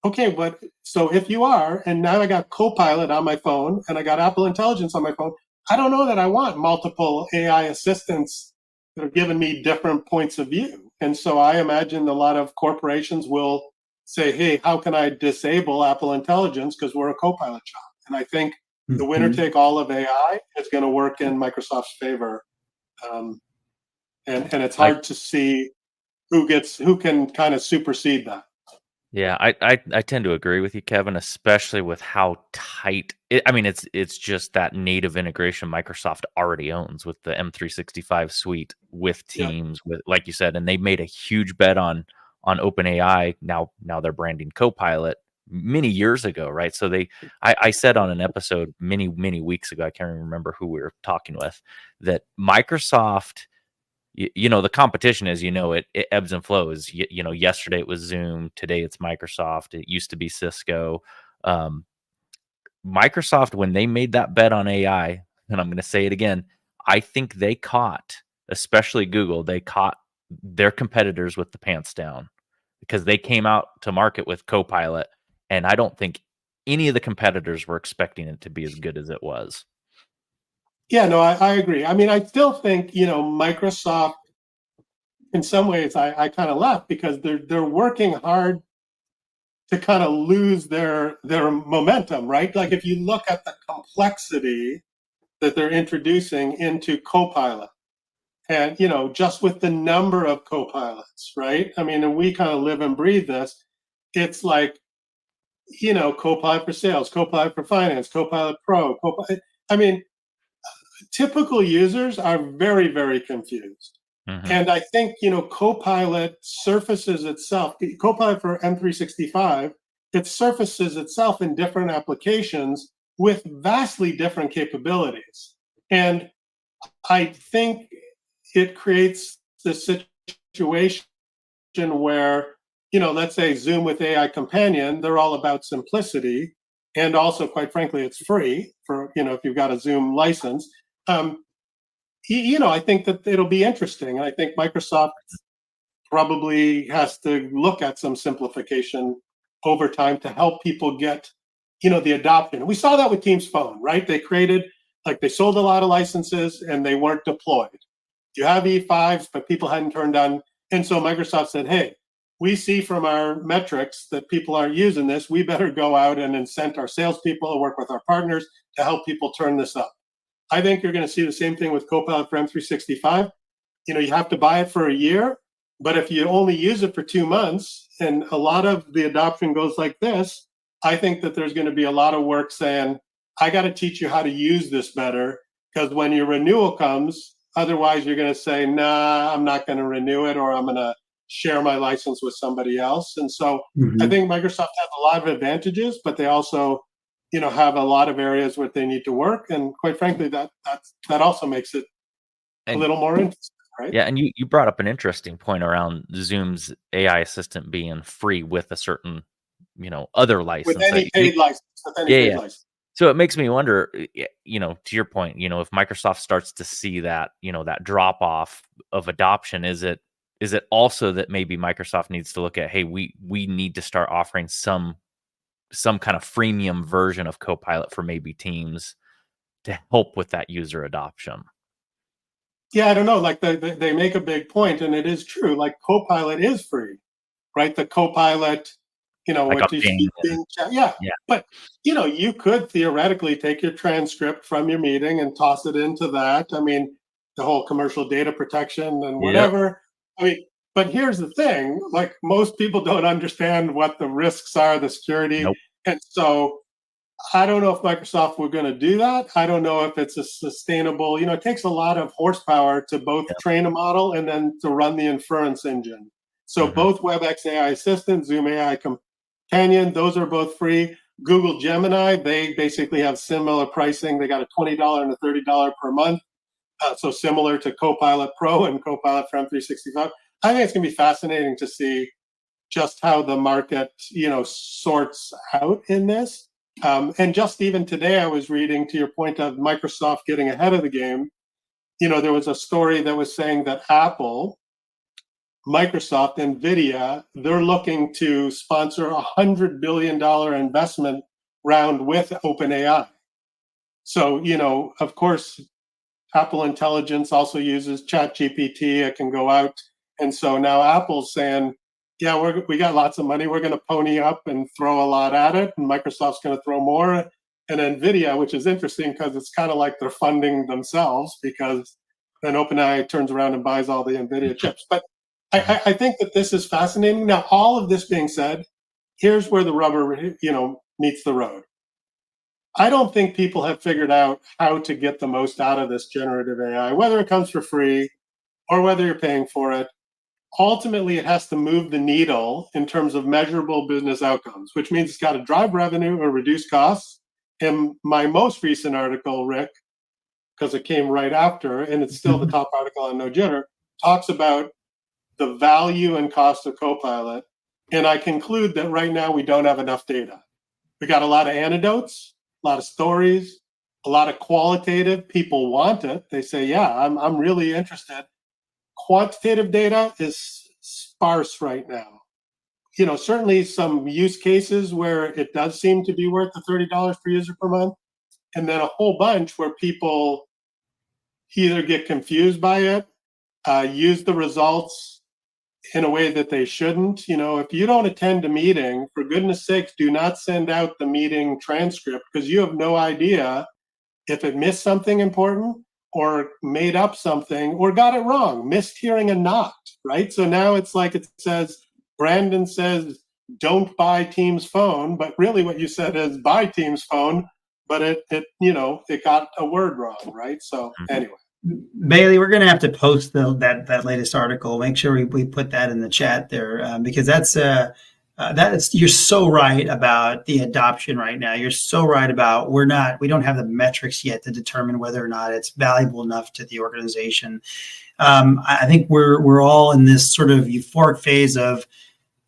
Okay, but so if you are, and now I got Copilot on my phone and I got Apple Intelligence on my phone, I don't know that I want multiple AI assistants that are giving me different points of view. And so I imagine a lot of corporations will say, hey, how can I disable Apple Intelligence because we're a Copilot shop? And I think the winner take all of AI is going to work in Microsoft's favor. And it's hard to see who can kind of supersede that. Yeah, I tend to agree with you, Kevin, especially with how tight it's just that native integration Microsoft already owns with the M365 suite with Teams, with, like you said, and they made a huge bet on OpenAI. Now they're branding Copilot many years ago, right? So I said on an episode many weeks ago, I can't even remember who we were talking with, that Microsoft, the competition is, it ebbs and flows. Yesterday it was Zoom. Today it's Microsoft. It used to be Cisco. Microsoft, when they made that bet on AI, and I'm going to say it again, I think they caught, especially Google, they caught their competitors with the pants down, because they came out to market with Copilot, and I don't think any of the competitors were expecting it to be as good as it was. Yeah, no, I agree. I mean, I still think, Microsoft, in some ways, I kind of laugh because they're working hard to kind of lose their momentum, right? Like if you look at the complexity that they're introducing into Copilot, and, just with the number of Copilots, right? I mean, and we kind of live and breathe this. It's like, Copilot for sales, Copilot for finance, Copilot Pro, Copilot. I mean, typical users are very, very confused. And I think, Copilot surfaces itself, Copilot for M365, it surfaces itself in different applications with vastly different capabilities. And I think it creates this situation where, let's say Zoom with AI Companion, they're all about simplicity. And also, quite frankly, it's free for, if you've got a Zoom license. I think that it'll be interesting. I think Microsoft probably has to look at some simplification over time to help people get, the adoption. We saw that with Teams Phone, right? They sold a lot of licenses and they weren't deployed. You have E5s, but people hadn't turned on. And so Microsoft said, hey, we see from our metrics that people aren't using this. We better go out and incent our salespeople and work with our partners to help people turn this up. I think you're going to see the same thing with Copilot for M365. You have to buy it for a year, but if you only use it for 2 months and a lot of the adoption goes like this, I think that there's going to be a lot of work saying, I got to teach you how to use this better, because when your renewal comes, otherwise you're going to say, nah, I'm not going to renew it, or I'm going to share my license with somebody else. And so I think Microsoft has a lot of advantages, but they also, have a lot of areas where they need to work. And quite frankly, that also makes it a little more interesting, right? Yeah, and you brought up an interesting point around Zoom's AI assistant being free with a certain, other license. With any paid license. License. So it makes me wonder, to your point, if Microsoft starts to see that, that drop off of adoption, is it also that maybe Microsoft needs to look at, hey, we need to start offering some kind of freemium version of Copilot for maybe Teams to help with that user adoption? Yeah, I don't know. Like they make a big point, and it is true. Like Copilot is free, right? The Copilot, Like what you speak in chat. Yeah. But you could theoretically take your transcript from your meeting and toss it into that. I mean, the whole commercial data protection and whatever. I mean, but here's the thing: like most people don't understand what the risks are, the security, and so I don't know if Microsoft were going to do that. I don't know if it's a sustainable. It takes a lot of horsepower to both train a model and then to run the inference engine. So both WebEx AI Assistant, Zoom AI Companion, those are both free. Google Gemini, they basically have similar pricing. They got a $20 and a $30 per month. So similar to Copilot Pro and Copilot for M365. I think it's going to be fascinating to see just how the market, sorts out in this. And just even today, I was reading, to your point of Microsoft getting ahead of the game. There was a story that was saying that Apple, Microsoft, NVIDIA, they're looking to sponsor a $100 billion investment round with OpenAI. So, of course, Apple Intelligence also uses ChatGPT. It can go out. And so now Apple's saying, yeah, we got lots of money. We're going to pony up and throw a lot at it. And Microsoft's going to throw more. And NVIDIA, which is interesting because it's kind of like they're funding themselves, because then OpenAI turns around and buys all the NVIDIA chips. But I think that this is fascinating. Now, all of this being said, here's where the rubber, meets the road. I don't think people have figured out how to get the most out of this generative AI, whether it comes for free or whether you're paying for it. Ultimately, it has to move the needle in terms of measurable business outcomes, which means it's got to drive revenue or reduce costs. In my most recent article, Rick, because it came right after, and it's still the top article on No Jitter, talks about the value and cost of Copilot. And I conclude that right now we don't have enough data. We got a lot of anecdotes, a lot of stories, a lot of qualitative. People want it. They say, yeah, I'm really interested. Quantitative data is sparse right now. Certainly some use cases where it does seem to be worth the $30 per user per month, and then a whole bunch where people either get confused by it, use the results in a way that they shouldn't. If you don't attend a meeting, for goodness sakes, do not send out the meeting transcript, because you have no idea if it missed something important, or made up something, or got it wrong, missed hearing a nod, right? So now it's like it says, Brandon says, don't buy Teams phone, but really what you said is buy Teams phone, but it got a word wrong, right? So anyway. Bailey, we're going to have to post that latest article. Make sure we put that in the chat there, because that's you're so right about the adoption right now. You're so right about we don't have the metrics yet to determine whether or not it's valuable enough to the organization. I think we're all in this sort of euphoric phase of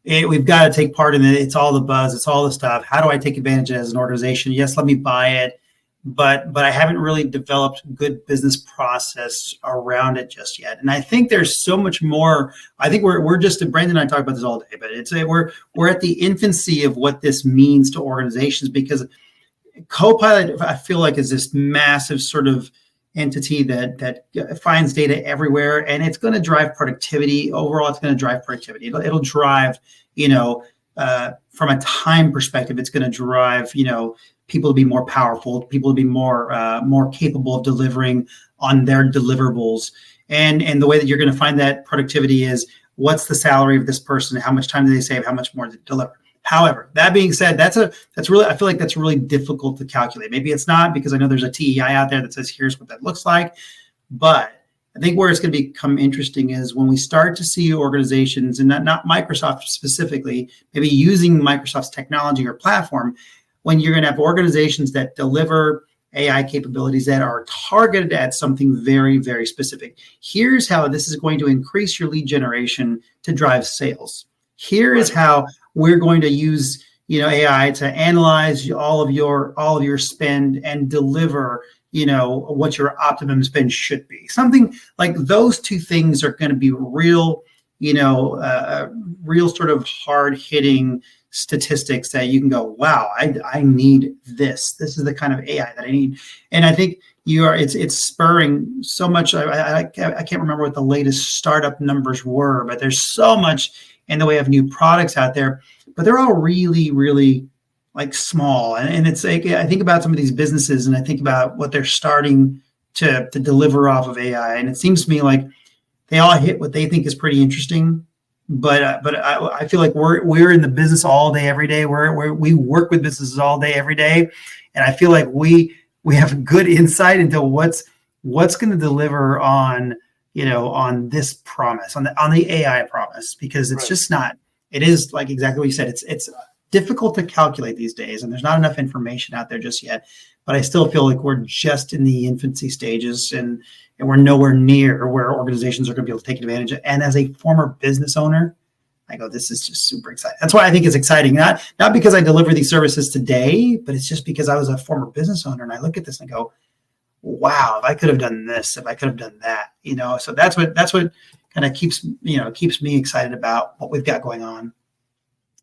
we've got to take part in it. It's all the buzz. It's all the stuff. How do I take advantage of it as an organization? Yes, let me buy it. But I haven't really developed good business process around it just yet. And I think there's so much more. I think we're just, Brandon and I talk about this all day, but we're at the infancy of what this means to organizations, because Copilot, I feel like, is this massive sort of entity that finds data everywhere, and it's going to drive productivity. Overall, it's going to drive productivity. It'll drive, from a time perspective, it's going to drive, people to be more powerful, people to be more capable of delivering on their deliverables. And the way that you're going to find that productivity is, what's the salary of this person? How much time do they save? How much more do they deliver? However, that being said, that's really, I feel like that's really difficult to calculate. Maybe it's not, because I know there's a TEI out there that says, here's what that looks like. But I think where it's going to become interesting is when we start to see organizations, and not Microsoft specifically, maybe using Microsoft's technology or platform, when you're going to have organizations that deliver AI capabilities that are targeted at something very, very specific. Here's how this is going to increase your lead generation to drive sales. Here is how we're going to use AI to analyze all of your spend and deliver what your optimum spend should be. Something like those two things are going to be real sort of hard hitting statistics that you can go, wow, I need this. This is the kind of AI that I need. And I think it's spurring so much. I can't remember what the latest startup numbers were, but there's so much in the way of new products out there, but they're all really, really like small. And it's like, I think about some of these businesses and I think about what they're starting to deliver off of AI. And it seems to me like they all hit what they think is pretty interesting. But I feel like we're in the business all day, every day. We work with businesses all day, every day. And I feel like we have good insight into what's going to deliver on this promise, on the AI promise, because it's just not, it is like exactly what you said. It's difficult to calculate these days, and there's not enough information out there just yet. But I still feel like we're just in the infancy stages, and we're nowhere near where organizations are going to be able to take advantage of. And as a former business owner, I go, this is just super exciting. That's why I think it's exciting. Not because I deliver these services today, but it's just because I was a former business owner, and I look at this and I go, wow, if I could have done this, if I could have done that, So that's what kind of keeps me excited about what we've got going on.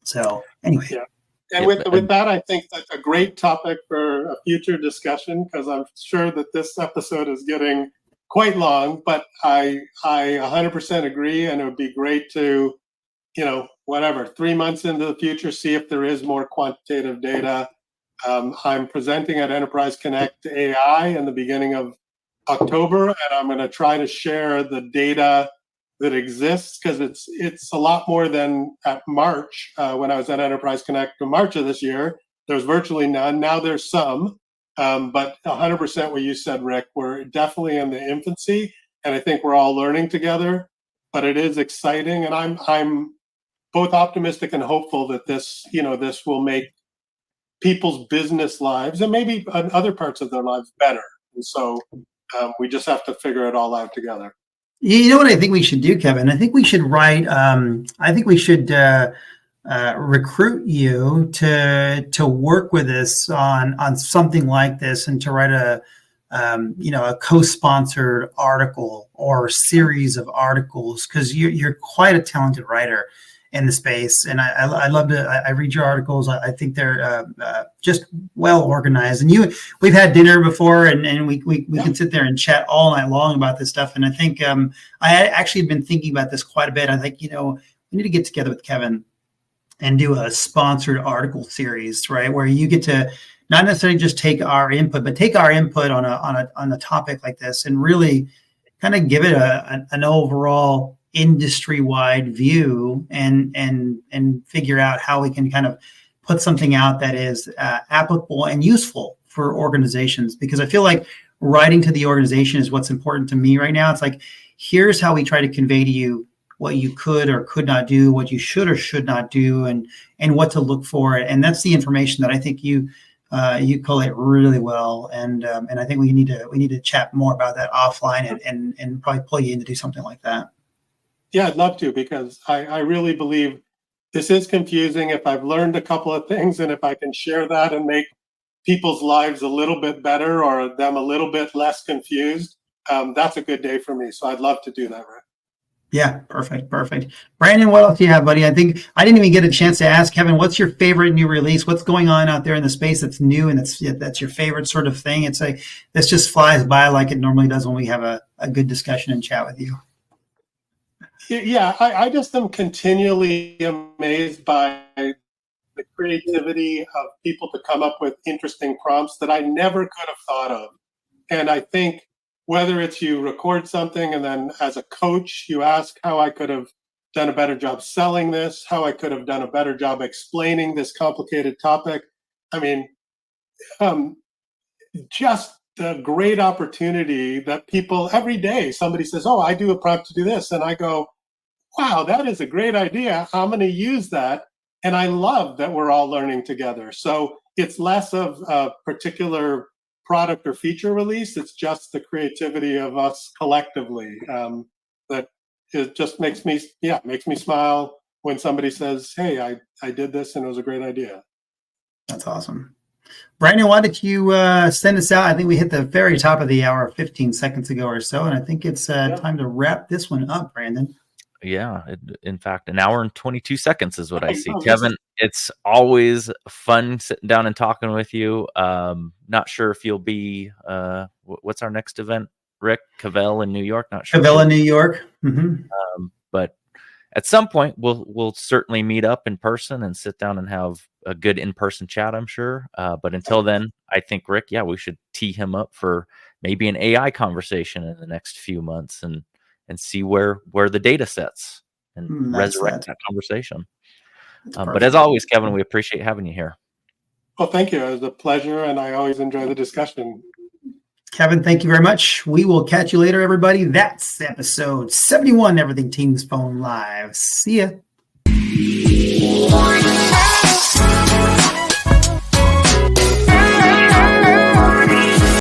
So anyway. Yeah. And with that, I think that's a great topic for a future discussion, because I'm sure that this episode is getting quite long, but I 100% agree. And it would be great to, 3 months into the future, see if there is more quantitative data. I'm presenting at Enterprise Connect AI in the beginning of October, and I'm going to try to share the data that exists, because it's a lot more than at March. When I was at Enterprise Connect in March of this year, there's virtually none. Now there's some, but 100% what you said, Rick, we're definitely in the infancy, and I think we're all learning together. But it is exciting, and I'm both optimistic and hopeful that this will make people's business lives and maybe other parts of their lives better. And so we just have to figure it all out together. You know what I think we should do, Kevin? I think we should write. I think we should recruit you to work with us on something like this, and to write a co-sponsored article or series of articles, because you're quite a talented writer in the space, and I love to. I read your articles. I think they're just well organized. And we've had dinner before, and we can sit there and chat all night long about this stuff. And I think I actually have been thinking about this quite a bit. I think we need to get together with Kevin and do a sponsored article series, right, where you get to not necessarily just take our input, but take our input on a topic like this, and really kind of give it an overall industry-wide view, and figure out how we can kind of put something out that is applicable and useful for organizations. Because I feel like writing to the organization is what's important to me right now. It's like, here's how we try to convey to you what you could or could not do, what you should or should not do, and what to look for. And that's the information that I think you collate really well. And I think we need to chat more about that offline, and probably pull you in to do something like that. Yeah, I'd love to, because I really believe this is confusing. If I've learned a couple of things, and if I can share that and make people's lives a little bit better, or them a little bit less confused, that's a good day for me. So I'd love to do that, Rick. Yeah, perfect. Brandon, what else do you have, buddy? I think I didn't even get a chance to ask Kevin, what's your favorite new release? What's going on out there in the space that's new, and that's your favorite sort of thing? It's like, this just flies by like it normally does when we have a good discussion and chat with you. Yeah, I just am continually amazed by the creativity of people to come up with interesting prompts that I never could have thought of. And I think whether it's you record something, and then as a coach, you ask how I could have done a better job selling this, how I could have done a better job explaining this complicated topic. I mean, just the great opportunity that people every day, somebody says, oh, I do a prompt to do this. And I go, wow, that is a great idea. I'm going to use that. And I love that we're all learning together. So it's less of a particular product or feature release. It's just the creativity of us collectively that it just makes me smile when somebody says, hey, I did this and it was a great idea. That's awesome. Brandon, why don't you send us out? I think we hit the very top of the hour 15 seconds ago or so, and I think it's time to wrap this one up, Brandon. Yeah, in fact, an hour and 22 seconds is what I see. Kevin, it's always fun sitting down and talking with you. Not sure if you'll be, what's our next event, Rick? Cavell in New York? Not sure. Cavell in New York. Mm-hmm. But at some point, we'll certainly meet up in person and sit down and have a good in-person chat, I'm sure. But until then, I think, Rick, we should tee him up for maybe an AI conversation in the next few months and see where the data sets and resurrect that conversation. But as always, Kevin, we appreciate having you here. Well, thank you. It was a pleasure, and I always enjoy the discussion. Kevin, thank you very much. We will catch you later, everybody. That's episode 71, Everything Teams Phone Live. See ya.